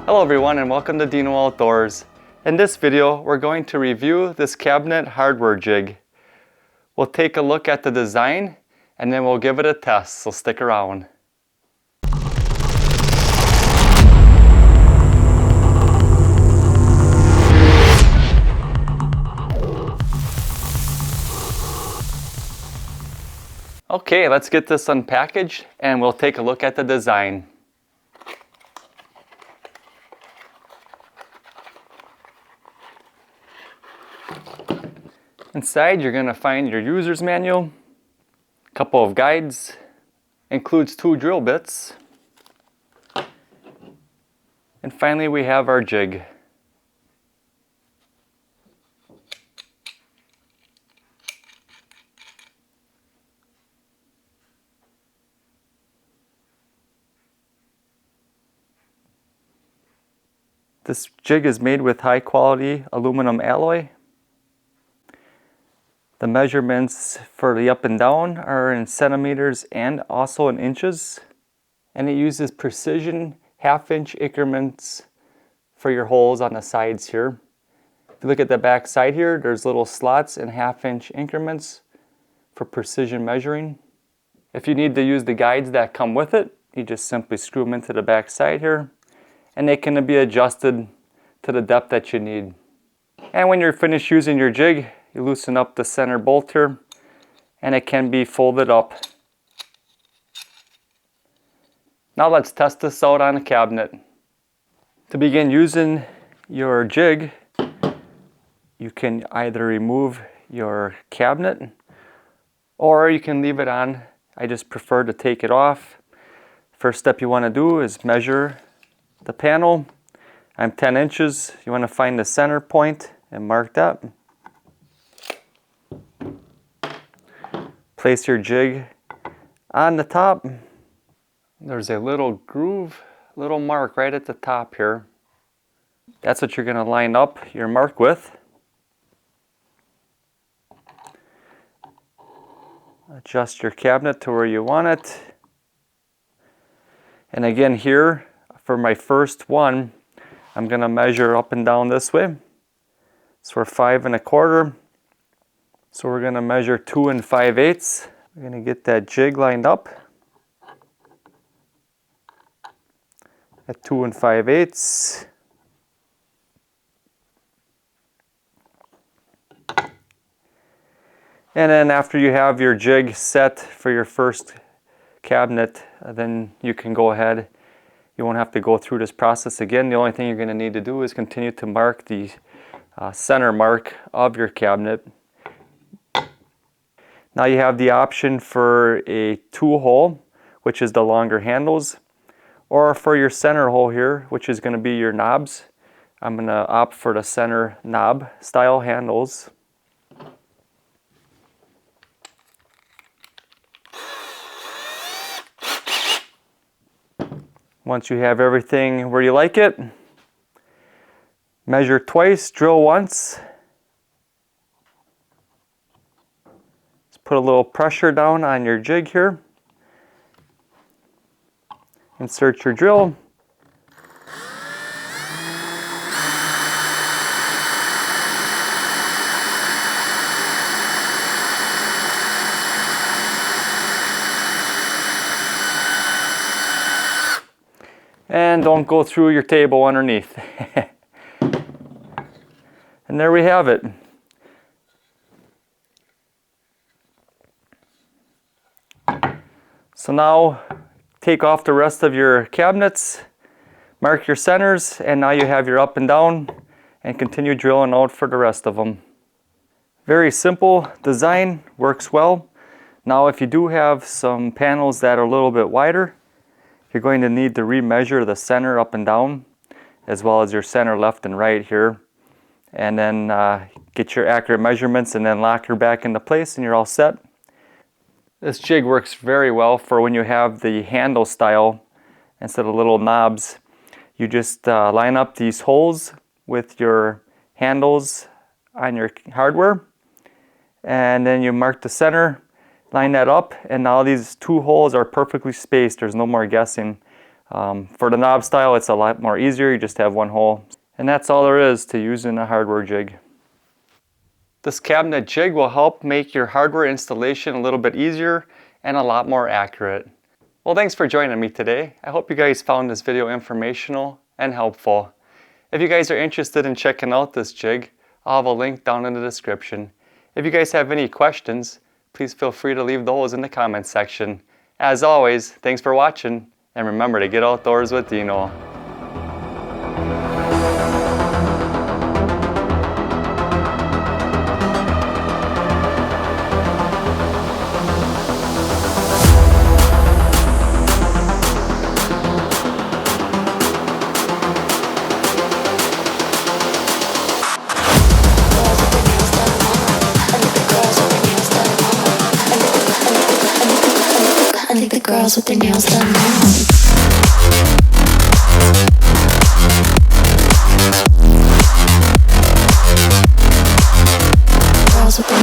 Hello everyone and welcome to Deano Outdoors. In this video we're going to review this cabinet hardware jig. We'll take a look at the design and then we'll give it a test, so stick around. Okay, let's get this unpackaged and we'll take a look at the design. Inside you're going to find your user's manual, a couple of guides, includes 2 drill bits, and finally we have our jig. This jig is made with high quality aluminum alloy. The measurements for the up and down are in centimeters and also in inches. And it uses precision 1/2 inch increments for your holes on the sides here. If you look at the back side here, there's little slots in 1/2 inch increments for precision measuring. If you need to use the guides that come with it, you just simply screw them into the back side here. And they can be adjusted to the depth that you need. And when you're finished using your jig, you loosen up the center bolt here and it can be folded up. Now let's test this out on a cabinet. To begin using your jig, you can either remove your cabinet or you can leave it on. I just prefer to take it off. First step you want to do is measure the panel. I'm 10 inches. You want to find the center point and mark that. Place your jig on the top. There's a little groove, little mark right at the top here. That's what you're going to line up your mark with. Adjust your cabinet to where you want it. And again here, for my first one, I'm going to measure up and down this way. So we're 5 1/4. So we're going to measure 2 5/8. We're going to get that jig lined up at 2 5/8. And then after you have your jig set for your first cabinet, then you can go ahead. You won't have to go through this process again. The only thing you're going to need to do is continue to mark the center mark of your cabinet. Now you have the option for a 2-hole, which is the longer handles, or for your center hole here, which is going to be your knobs. I'm going to opt for the center knob style handles. Once you have everything where you like it, measure twice, drill once. Put a little pressure down on your jig here. Insert your drill. And don't go through your table underneath. And there we have it. So now take off the rest of your cabinets, mark your centers, and now you have your up and down, and continue drilling out for the rest of them. Very simple design, works well. Now if you do have some panels that are a little bit wider, you're going to need to remeasure the center up and down, as well as your center left and right here. And then get your accurate measurements and then lock her back into place and you're all set. This jig works very well for when you have the handle style instead of little knobs. You just line up these holes with your handles on your hardware, and then you mark the center, line that up, and now these 2 holes are perfectly spaced. There's no more guessing. For the knob style, it's a lot more easier. You just have one hole. And that's all there is to using a hardware jig. This cabinet jig will help make your hardware installation a little bit easier and a lot more accurate. Well, thanks for joining me today. I hope you guys found this video informational and helpful. If you guys are interested in checking out this jig, I'll have a link down in the description. If you guys have any questions, please feel free to leave those in the comments section. As always, thanks for watching, and remember to get outdoors with Deano. I think the girls with their nails done now. Girls with their